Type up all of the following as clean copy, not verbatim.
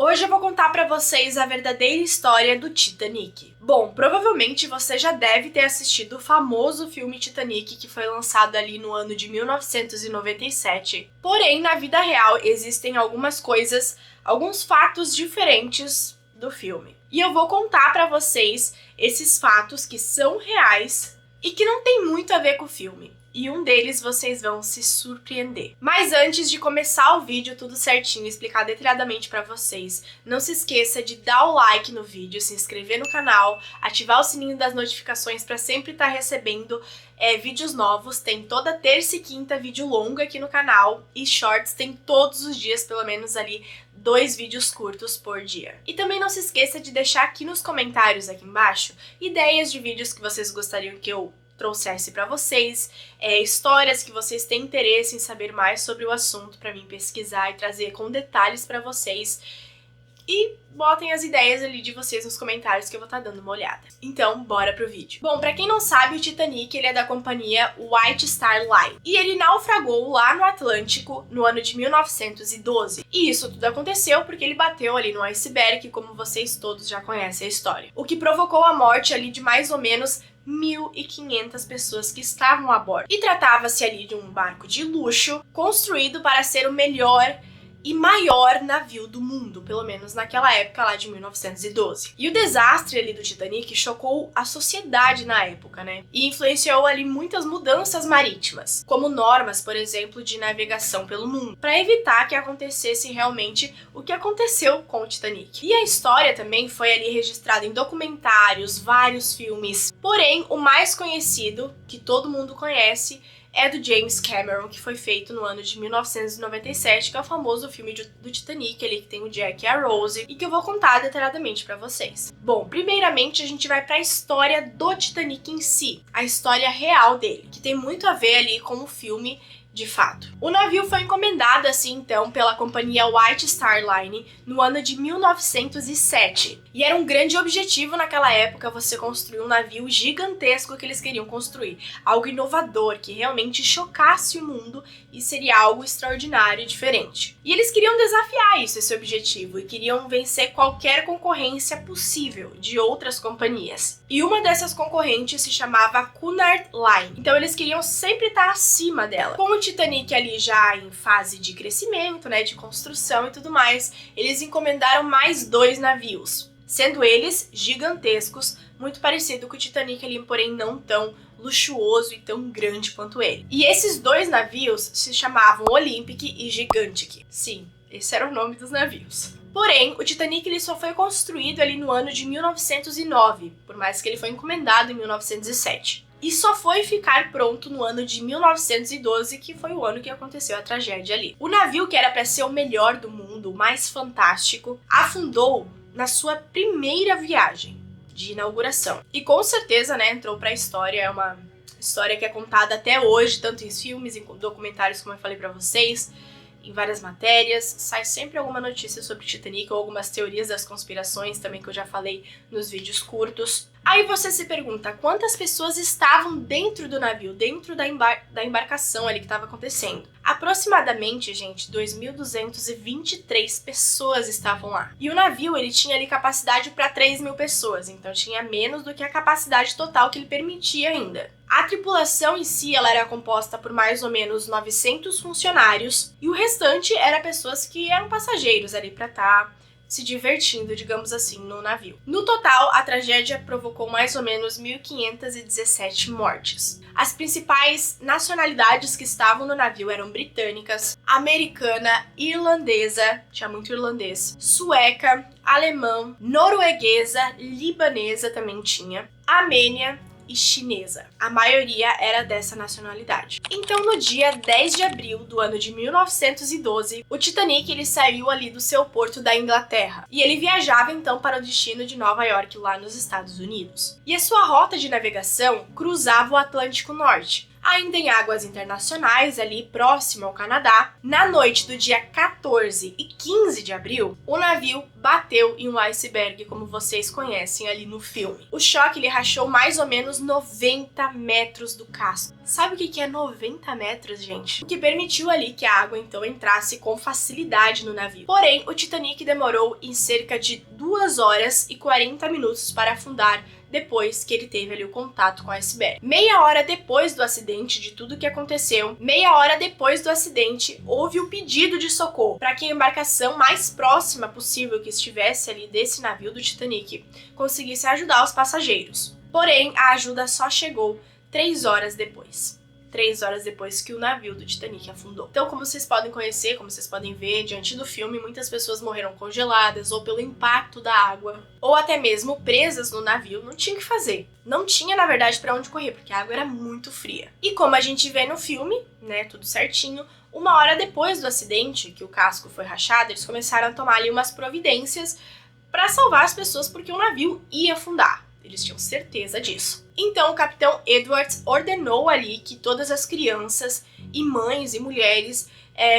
Hoje eu vou contar pra vocês a verdadeira história do Titanic. Bom, provavelmente você já deve ter assistido o famoso filme Titanic, que foi lançado ali no ano de 1997. Porém, na vida real existem algumas coisas, alguns fatos diferentes do filme. E eu vou contar pra vocês esses fatos que são reais e que não tem muito a ver com o filme. E um deles vocês vão se surpreender. Mas antes de começar o vídeo tudo certinho, explicar detalhadamente pra vocês, não se esqueça de dar o like no vídeo, se inscrever no canal, ativar o sininho das notificações pra sempre estar recebendo vídeos novos. Tem toda terça e quinta vídeo longo aqui no canal e shorts tem todos os dias, pelo menos ali 2 vídeos curtos por dia. E também não se esqueça de deixar aqui nos comentários aqui embaixo ideias de vídeos que vocês gostariam que eu trouxesse pra vocês, histórias que vocês têm interesse em saber mais sobre o assunto pra mim pesquisar e trazer com detalhes pra vocês. E botem as ideias ali de vocês nos comentários que eu vou estar dando uma olhada. Então, bora pro vídeo. Bom, pra quem não sabe, o Titanic ele é da companhia White Star Line. E ele naufragou lá no Atlântico no ano de 1912. E isso tudo aconteceu porque ele bateu ali no iceberg, como vocês todos já conhecem a história. O que provocou a morte ali de mais ou menos 1.500 pessoas que estavam a bordo. E tratava-se ali de um barco de luxo, construído para ser o melhor e maior navio do mundo, pelo menos naquela época lá de 1912. E o desastre ali do Titanic chocou a sociedade na época, né? E influenciou ali muitas mudanças marítimas, como normas, por exemplo, de navegação pelo mundo, para evitar que acontecesse realmente o que aconteceu com o Titanic. E a história também foi ali registrada em documentários, vários filmes. Porém, o mais conhecido, que todo mundo conhece, é do James Cameron, que foi feito no ano de 1997, que é o famoso filme do Titanic, ali que tem o Jack e a Rose, e que eu vou contar detalhadamente pra vocês. Bom, primeiramente a gente vai pra história do Titanic em si, a história real dele, que tem muito a ver ali com o filme de fato. O navio foi encomendado assim então pela companhia White Star Line no ano de 1907. E era um grande objetivo naquela época você construir um navio gigantesco que eles queriam construir. Algo inovador, que realmente chocasse o mundo e seria algo extraordinário e diferente. E eles queriam desafiar esse objetivo, e queriam vencer qualquer concorrência possível de outras companhias. E uma dessas concorrentes se chamava Cunard Line. Então eles queriam sempre estar acima dela. Com o Titanic ali já em fase de crescimento, né, de construção e tudo mais, eles encomendaram mais 2 navios, sendo eles gigantescos, muito parecido com o Titanic ali, porém não tão luxuoso e tão grande quanto ele. E esses 2 navios se chamavam Olympic e Gigantic. Sim, esse era o nome dos navios. Porém, o Titanic ele só foi construído ali no ano de 1909, por mais que ele foi encomendado em 1907. E só foi ficar pronto no ano de 1912, que foi o ano que aconteceu a tragédia ali. O navio, que era para ser o melhor do mundo, o mais fantástico, afundou na sua primeira viagem de inauguração. E com certeza, né, entrou pra história, é uma história que é contada até hoje, tanto em filmes, em documentários, como eu falei pra vocês, em várias matérias, sai sempre alguma notícia sobre Titanic ou algumas teorias das conspirações também que eu já falei nos vídeos curtos. Aí você se pergunta quantas pessoas estavam dentro do navio, dentro da embarcação ali que estava acontecendo. Aproximadamente, gente, 2.223 pessoas estavam lá. E o navio, ele tinha ali capacidade para 3.000 pessoas, então tinha menos do que a capacidade total que ele permitia ainda. A tripulação em si, ela era composta por mais ou menos 900 funcionários, e o restante era pessoas que eram passageiros ali para estar se divertindo, digamos assim, no navio. No total, a tragédia provocou mais ou menos 1.517 mortes. As principais nacionalidades que estavam no navio eram britânicas, americana, irlandesa, tinha muito irlandês, sueca, alemão, norueguesa, libanesa também tinha, armênia e chinesa. A maioria era dessa nacionalidade. Então, no dia 10 de abril do ano de 1912, o Titanic ele saiu ali do seu porto da Inglaterra. E ele viajava então para o destino de Nova York, lá nos Estados Unidos. E a sua rota de navegação cruzava o Atlântico Norte, Ainda em águas internacionais, ali próximo ao Canadá, na noite do dia 14 e 15 de abril, o navio bateu em um iceberg, como vocês conhecem ali no filme. O choque ele rachou mais ou menos 90 metros do casco. Sabe o que é 90 metros, gente? O que permitiu ali que a água então entrasse com facilidade no navio. Porém, o Titanic demorou em cerca de 2 horas e 40 minutos para afundar depois que ele teve ali o contato com o iceberg. Meia hora depois do acidente, de tudo que aconteceu, meia hora depois do acidente, houve o pedido de socorro para que a embarcação mais próxima possível que estivesse ali desse navio do Titanic conseguisse ajudar os passageiros. Porém, a ajuda só chegou 3 horas depois. 3 horas depois que o navio do Titanic afundou. Então, como vocês podem conhecer, como vocês podem ver diante do filme, muitas pessoas morreram congeladas ou pelo impacto da água, ou até mesmo presas no navio, não tinha o que fazer. Não tinha, na verdade, para onde correr, porque a água era muito fria. E como a gente vê no filme, né, tudo certinho, 1 hora depois do acidente, que o casco foi rachado, eles começaram a tomar ali umas providências para salvar as pessoas, porque o navio ia afundar. Eles tinham certeza disso. Então, o capitão Edwards ordenou ali que todas as crianças e mães e mulheres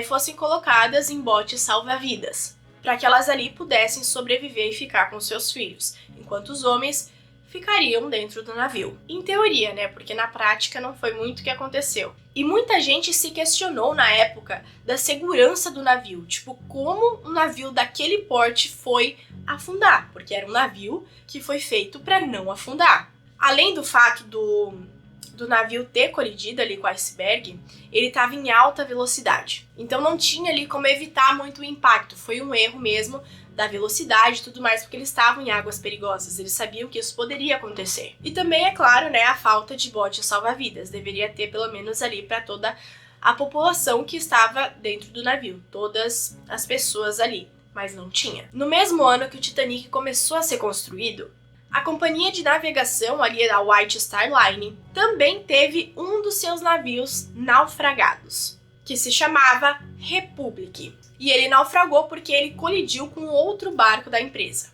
fossem colocadas em botes salva-vidas, para que elas ali pudessem sobreviver e ficar com seus filhos, enquanto os homens ficariam dentro do navio. Em teoria, né? Porque na prática não foi muito o que aconteceu. E muita gente se questionou na época da segurança do navio, tipo, como um navio daquele porte foi afundar, porque era um navio que foi feito para não afundar. Além do fato do navio ter colidido ali com o iceberg, ele estava em alta velocidade. Então não tinha ali como evitar muito o impacto. Foi um erro mesmo da velocidade e tudo mais, porque eles estavam em águas perigosas. Eles sabiam que isso poderia acontecer. E também, é claro, né, a falta de bote salva-vidas. Deveria ter pelo menos ali para toda a população que estava dentro do navio. Todas as pessoas ali. Mas não tinha. No mesmo ano que o Titanic começou a ser construído, a companhia de navegação ali da White Star Line também teve um dos seus navios naufragados, que se chamava Republic. E ele naufragou porque ele colidiu com outro barco da empresa.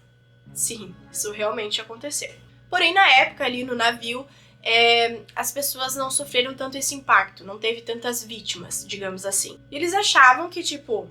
Sim, isso realmente aconteceu. Porém, na época ali no navio, as pessoas não sofreram tanto esse impacto, não teve tantas vítimas, digamos assim. E eles achavam que, tipo,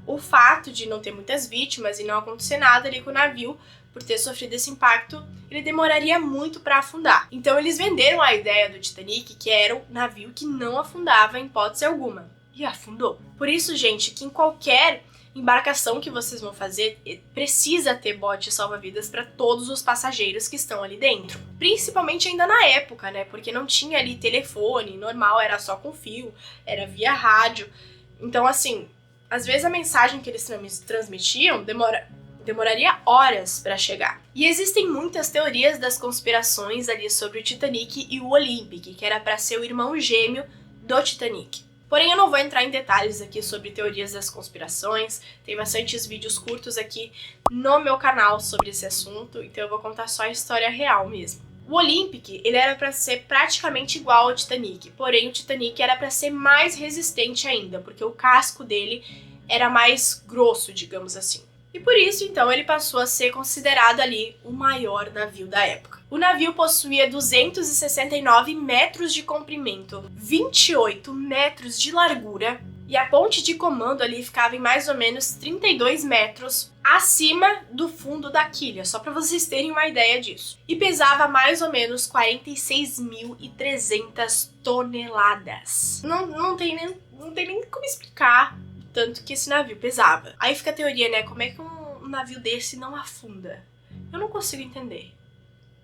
o fato de não ter muitas vítimas e não acontecer nada ali com o navio, por ter sofrido esse impacto, ele demoraria muito para afundar. Então eles venderam a ideia do Titanic, que era um navio que não afundava em hipótese alguma. E afundou. Por isso, gente, que em qualquer embarcação que vocês vão fazer, precisa ter bote salva-vidas para todos os passageiros que estão ali dentro. Principalmente ainda na época, né? Porque não tinha ali telefone, normal, era só com fio, era via rádio. Então, assim, às vezes a mensagem que eles transmitiam demoraria horas para chegar. E existem muitas teorias das conspirações ali sobre o Titanic e o Olympic, que era para ser o irmão gêmeo do Titanic. Porém, eu não vou entrar em detalhes aqui sobre teorias das conspirações, tem bastantes vídeos curtos aqui no meu canal sobre esse assunto, então eu vou contar só a história real mesmo. O Olympic, ele era para ser praticamente igual ao Titanic, porém o Titanic era para ser mais resistente ainda, porque o casco dele era mais grosso, digamos assim. E por isso, então, ele passou a ser considerado ali o maior navio da época. O navio possuía 269 metros de comprimento, 28 metros de largura, e a ponte de comando ali ficava em mais ou menos 32 metros acima do fundo da quilha, só para vocês terem uma ideia disso. E pesava mais ou menos 46.300 toneladas. Não tem nem como explicar tanto que esse navio pesava. Aí fica a teoria, né? Como é que um navio desse não afunda? Eu não consigo entender.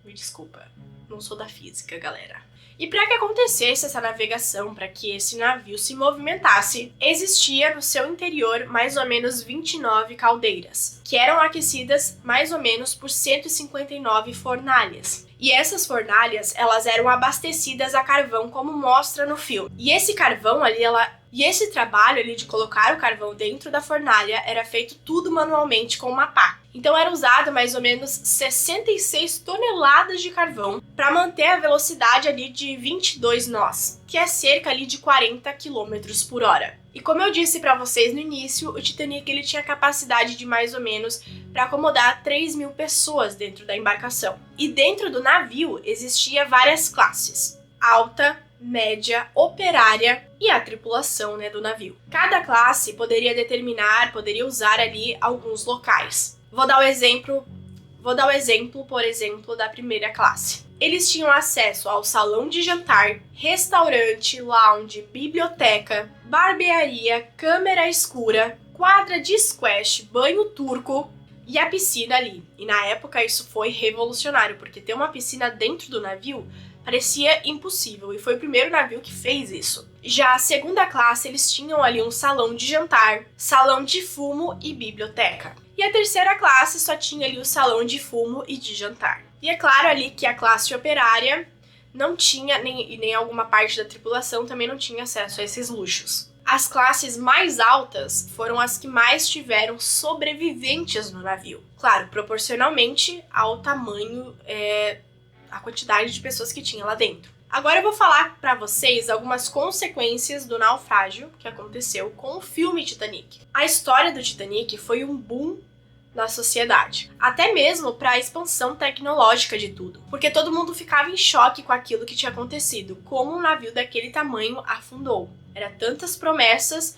Me desculpa, não sou da física, galera. E para que acontecesse essa navegação, para que esse navio se movimentasse, existia no seu interior mais ou menos 29 caldeiras, que eram aquecidas mais ou menos por 159 fornalhas. E essas fornalhas, elas eram abastecidas a carvão, como mostra no filme. E esse carvão ali, esse trabalho ali de colocar o carvão dentro da fornalha era feito tudo manualmente com uma pá. Então era usado mais ou menos 66 toneladas de carvão para manter a velocidade ali de 22 nós, que é cerca ali de 40 km por hora. E como eu disse para vocês no início, o Titanic ele tinha capacidade de mais ou menos para acomodar 3.000 pessoas dentro da embarcação. E dentro do navio existia várias classes: alta, média, operária e a tripulação, né, do navio. Cada classe poderia usar ali alguns locais. Vou dar o exemplo, por exemplo, da primeira classe. Eles tinham acesso ao salão de jantar, restaurante, lounge, biblioteca, barbearia, câmera escura, quadra de squash, banho turco e a piscina ali. E na época isso foi revolucionário, porque ter uma piscina dentro do navio parecia impossível, e foi o primeiro navio que fez isso. Já a segunda classe, eles tinham ali um salão de jantar, salão de fumo e biblioteca. E a terceira classe só tinha ali o salão de fumo e de jantar. E é claro ali que a classe operária não tinha, nem alguma parte da tripulação também não tinha acesso a esses luxos. As classes mais altas foram as que mais tiveram sobreviventes no navio. Claro, proporcionalmente ao tamanho, a quantidade de pessoas que tinha lá dentro. Agora eu vou falar para vocês algumas consequências do naufrágio que aconteceu com o filme Titanic. A história do Titanic foi um boom na sociedade, até mesmo para a expansão tecnológica de tudo, porque todo mundo ficava em choque com aquilo que tinha acontecido, como um navio daquele tamanho afundou. Era tantas promessas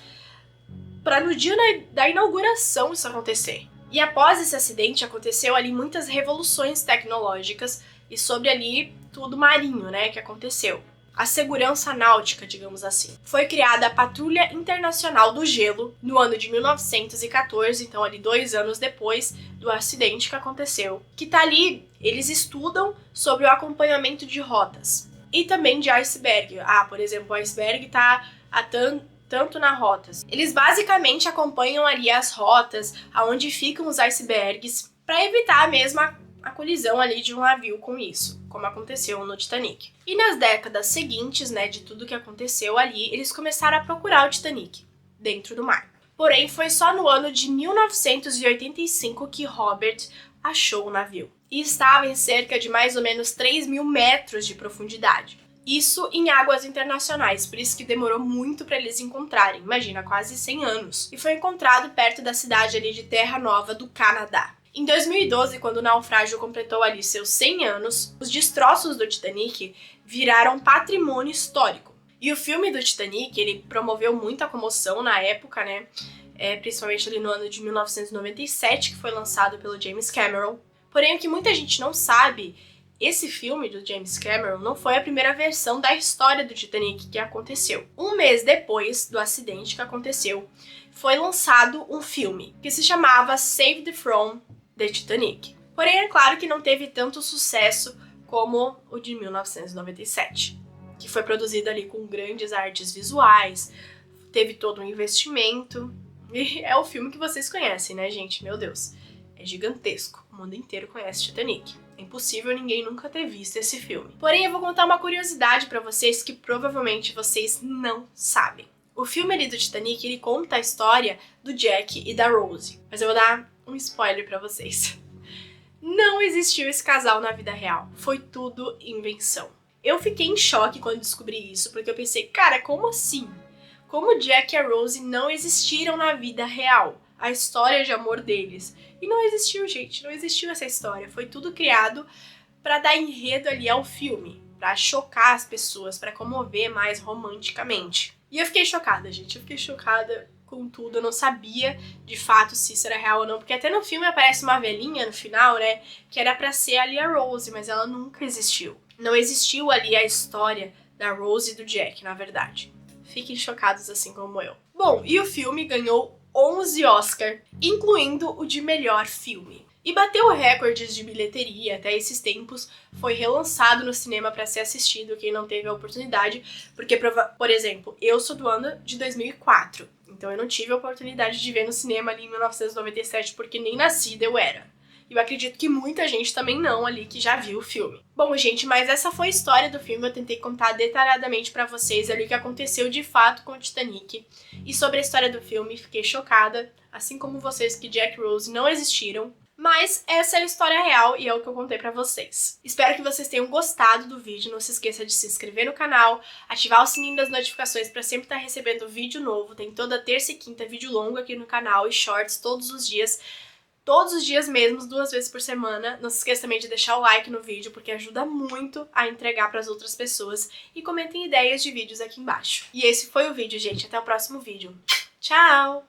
para no dia da inauguração isso acontecer. E após esse acidente aconteceu ali muitas revoluções tecnológicas e sobre ali tudo marinho, né, que aconteceu. A segurança náutica, digamos assim. Foi criada a Patrulha Internacional do Gelo no ano de 1914, então ali 2 anos depois do acidente que aconteceu. Que tá ali, eles estudam sobre o acompanhamento de rotas e também de iceberg. Por exemplo, o iceberg tá tanto na rotas. Eles basicamente acompanham ali as rotas, aonde ficam os icebergs, para evitar mesmo a colisão ali de um navio com isso, como aconteceu no Titanic. E nas décadas seguintes, né, de tudo que aconteceu ali, eles começaram a procurar o Titanic dentro do mar. Porém, foi só no ano de 1985 que Robert achou o navio. E estava em cerca de mais ou menos 3.000 metros de profundidade. Isso em águas internacionais, por isso que demorou muito para eles encontrarem, imagina, quase 100 anos. E foi encontrado perto da cidade ali de Terra Nova do Canadá. Em 2012, quando o naufrágio completou ali seus 100 anos, os destroços do Titanic viraram patrimônio histórico. E o filme do Titanic, ele promoveu muita comoção na época, né? Principalmente ali no ano de 1997, que foi lançado pelo James Cameron. Porém, o que muita gente não sabe, esse filme do James Cameron não foi a primeira versão da história do Titanic que aconteceu. Um mês depois do acidente que aconteceu, foi lançado um filme que se chamava Saved from the Titanic. Porém, é claro que não teve tanto sucesso como o de 1997, que foi produzido ali com grandes artes visuais, teve todo um investimento, e é o filme que vocês conhecem, né, gente? Meu Deus, é gigantesco, o mundo inteiro conhece Titanic. É impossível ninguém nunca ter visto esse filme. Porém, eu vou contar uma curiosidade pra vocês que provavelmente vocês não sabem. O filme ali do Titanic, ele conta a história do Jack e da Rose, mas eu vou dar um spoiler pra vocês. Não existiu esse casal na vida real. Foi tudo invenção. Eu fiquei em choque quando descobri isso, porque eu pensei, cara, como assim? Como o Jack e a Rose não existiram na vida real? A história de amor deles. E não existiu, gente. Não existiu essa história. Foi tudo criado pra dar enredo ali ao filme. Pra chocar as pessoas, pra comover mais romanticamente. E eu fiquei chocada, gente. Eu fiquei chocada com tudo, eu não sabia de fato se isso era real ou não, porque até no filme aparece uma velhinha no final, né, que era pra ser ali a Rose, mas ela nunca existiu. Não existiu ali a história da Rose e do Jack, na verdade. Fiquem chocados assim como eu. Bom, e o filme ganhou 11 Oscar, incluindo o de melhor filme. E bateu recordes de bilheteria até esses tempos, foi relançado no cinema para ser assistido, quem não teve a oportunidade, porque, por exemplo, eu sou do ano de 2004, então eu não tive a oportunidade de ver no cinema ali em 1997, porque nem nascida eu era. E eu acredito que muita gente também não ali que já viu o filme. Bom, gente, mas essa foi a história do filme, eu tentei contar detalhadamente pra vocês ali o que aconteceu de fato com o Titanic. E sobre a história do filme, fiquei chocada, assim como vocês, que Jack e Rose não existiram. Mas essa é a história real e é o que eu contei pra vocês. Espero que vocês tenham gostado do vídeo, não se esqueça de se inscrever no canal, ativar o sininho das notificações pra sempre estar recebendo vídeo novo, tem toda terça e quinta vídeo longo aqui no canal e shorts todos os dias, todos os dias mesmo, 2 vezes por semana. Não se esqueça também de deixar o like no vídeo, porque ajuda muito a entregar para as outras pessoas. E comentem ideias de vídeos aqui embaixo. E esse foi o vídeo, gente. Até o próximo vídeo. Tchau!